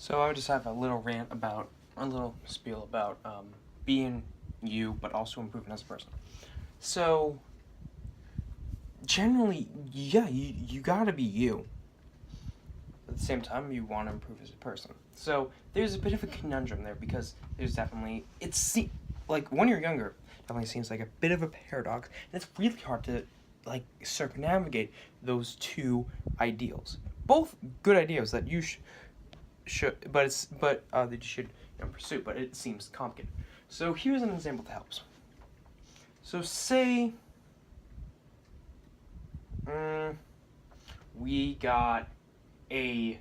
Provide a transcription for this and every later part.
So I would just have a little rant about, a little spiel about being you, but also improving as a person. So generally, yeah, you gotta be you. At the same time, you want to improve as a person. So there's a bit of a conundrum there because there's definitely like when you're younger, it definitely seems like a bit of a paradox, and it's really hard to like circumnavigate those two ideals. Both good ideas that you that you should pursue, but it seems complicated. So here's an example that helps. So say we got a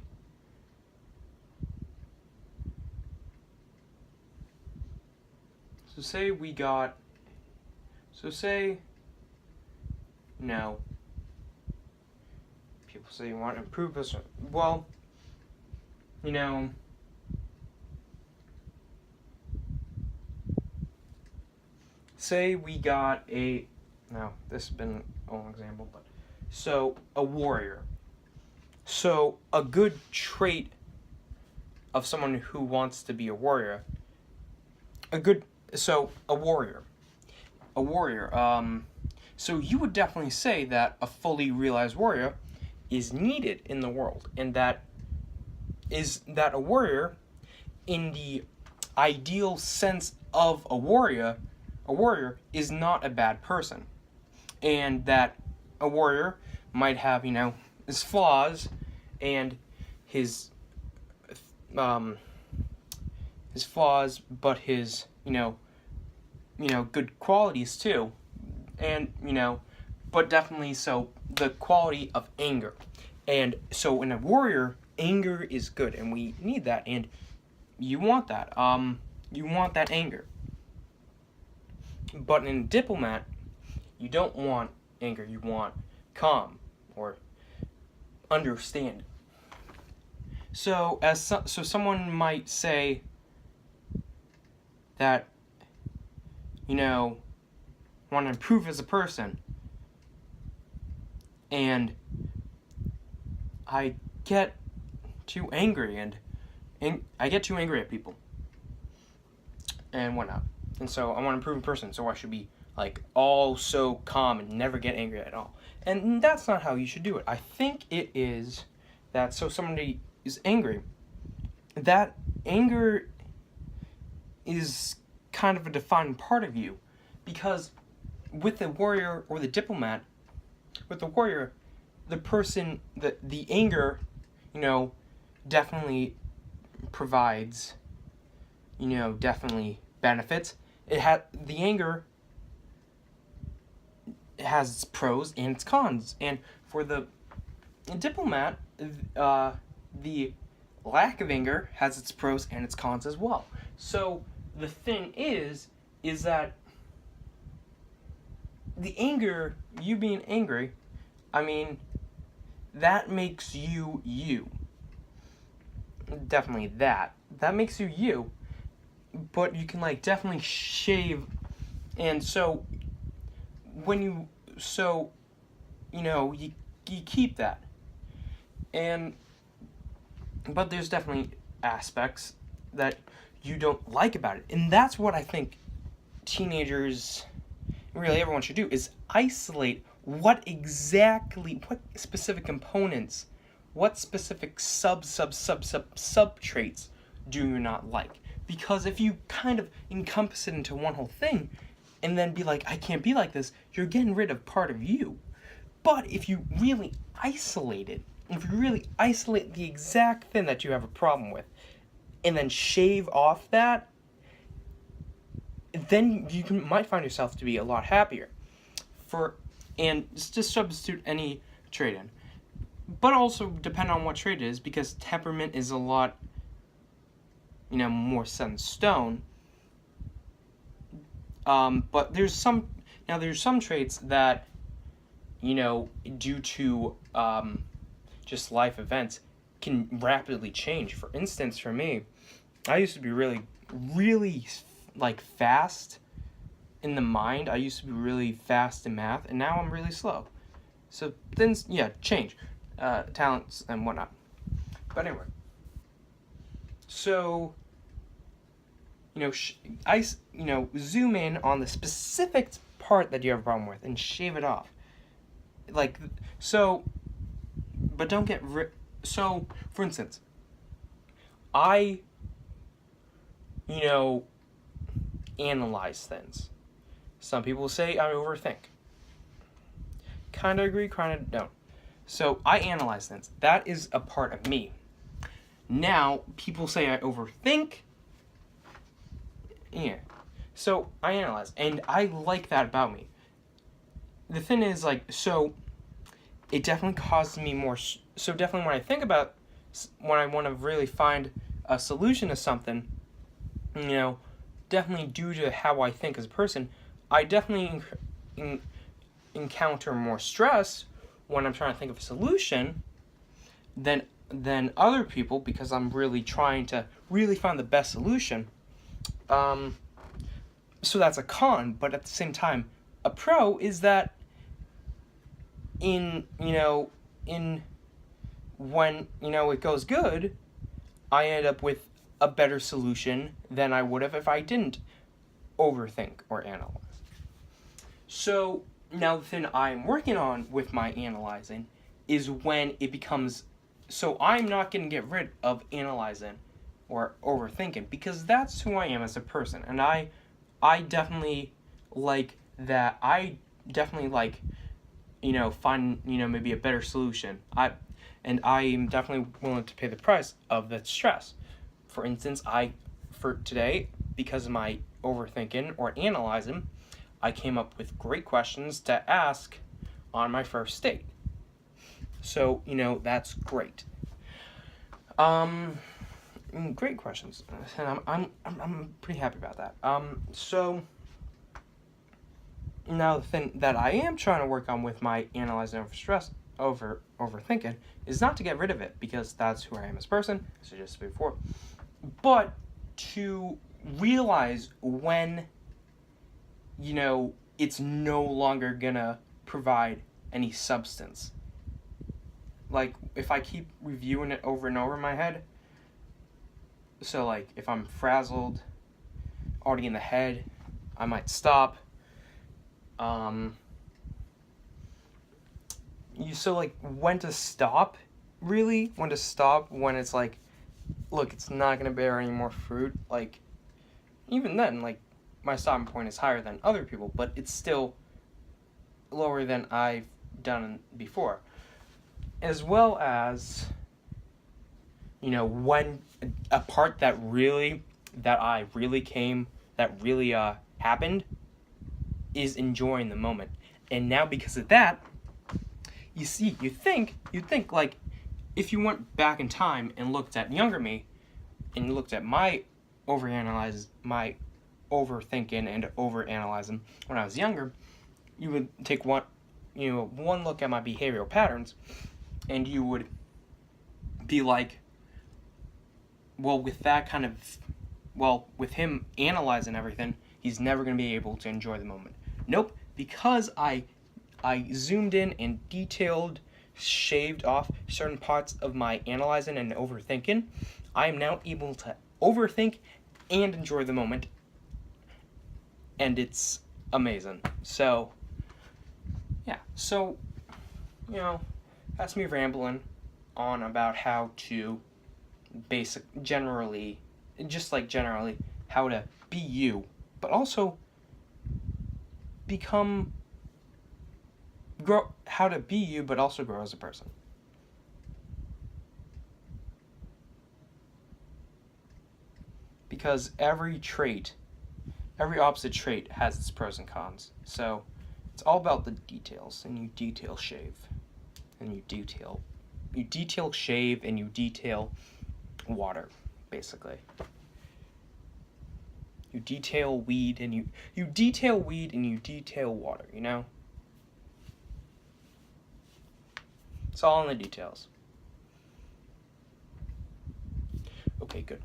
no, people say you want to improve this. Well, say we got a, now this has been a long example, but so a warrior. So a good trait of someone who wants to be a warrior, a warrior. So you would definitely say that a fully realized warrior is needed in the world, and that a warrior, in the ideal sense of a warrior is not a bad person, and that a warrior might have his flaws and his flaws, but his good qualities too, and but definitely so the quality of anger. And so in a warrior, anger is good, and we need that, and you want that. You want that anger. But in a diplomat, you don't want anger. You want calm or understand. So someone might say that want to improve as a person, and I get too angry I get too angry at people and whatnot. And so I want to improve a person, so I should be like all so calm and never get angry at all. And that's not how you should do it. I think it is that so somebody is angry, that anger is kind of a defining part of you, because with the warrior or the diplomat, with the warrior, the person, the anger, definitely provides, definitely benefits. The anger has its pros and its cons, and for the diplomat, the lack of anger has its pros and its cons as well. So the thing is that the anger, you being angry, that makes you you. Definitely that makes you you. But you can definitely shave, and so when you keep that, but there's definitely aspects that you don't like about it, and that's what I think teenagers, really everyone, should do, is isolate what specific components, what specific sub traits do you not like. Because if you kind of encompass it into one whole thing and then be like, I can't be like this, you're getting rid of part of you. But if you really isolate it, the exact thing that you have a problem with, and then shave off that, then you might find yourself to be a lot happier. And just substitute any trait in. But also depend on what trait it is, because temperament is a lot more set in stone. But there's some traits that, due to just life events, can rapidly change. For instance, for me, I used to be really, really fast in the mind. I used to be really fast in math, and now I'm really slow. So things, change, talents and whatnot. But anyway, So, zoom in on the specific part that you have a problem with and shave it off. Like, so, but don't get so, for instance, I, analyze things. Some people say I overthink. Kind of agree, kind of don't. So I analyze things. That is a part of me. Now, people say I overthink. Yeah. So I analyze. And I like that about me. The thing is, so it definitely causes me more. So definitely when I think about, when I want to really find a solution to something, definitely due to how I think as a person, I definitely encounter more stress when I'm trying to think of a solution than other people, because I'm really trying to really find the best solution. So that's a con, but at the same time, a pro is that in when it goes good, I end up with a better solution than I would have if I didn't overthink or analyze. So now the thing I'm working on with my analyzing is when it becomes, so I'm not going to get rid of analyzing or overthinking, because that's who I am as a person, and I definitely like that. I definitely like find maybe a better solution. I am definitely willing to pay the price of that stress. For instance, for today, because of my overthinking or analyzing, I came up with great questions to ask on my first date. So, that's great. Great questions, and I'm pretty happy about that. So now the thing that I am trying to work on with my analyzing overthinking is not to get rid of it, because that's who I am as a person, as I just said before, but to realize when it's no longer gonna provide any substance. Like, if I keep reviewing it over and over in my head, so like if I'm frazzled already in the head, I might stop. When to stop, really? When to stop when it's like, look, it's not gonna bear any more fruit. Like, even then, like, my stopping point is higher than other people, but it's still lower than I've done before. As well as, when a part that really happened is enjoying the moment. And now because of that, you think like, if you went back in time and looked at younger me and looked at my overthinking and overanalyzing when I was younger, you would take one look at my behavioral patterns, and you would be like, well, with him analyzing everything, he's never going to be able to enjoy the moment. Nope, because I zoomed in and shaved off certain parts of my analyzing and overthinking, I am now able to overthink and enjoy the moment, and it's amazing. So, yeah, so, that's me rambling on about how to generally how to be you, but also how to be you, but also grow as a person. Because every opposite trait has its pros and cons. So it's all about the details, and you detail shave, and you detail shave, and you detail water, basically. You detail weed, and you detail water, It's all in the details. Okay, good.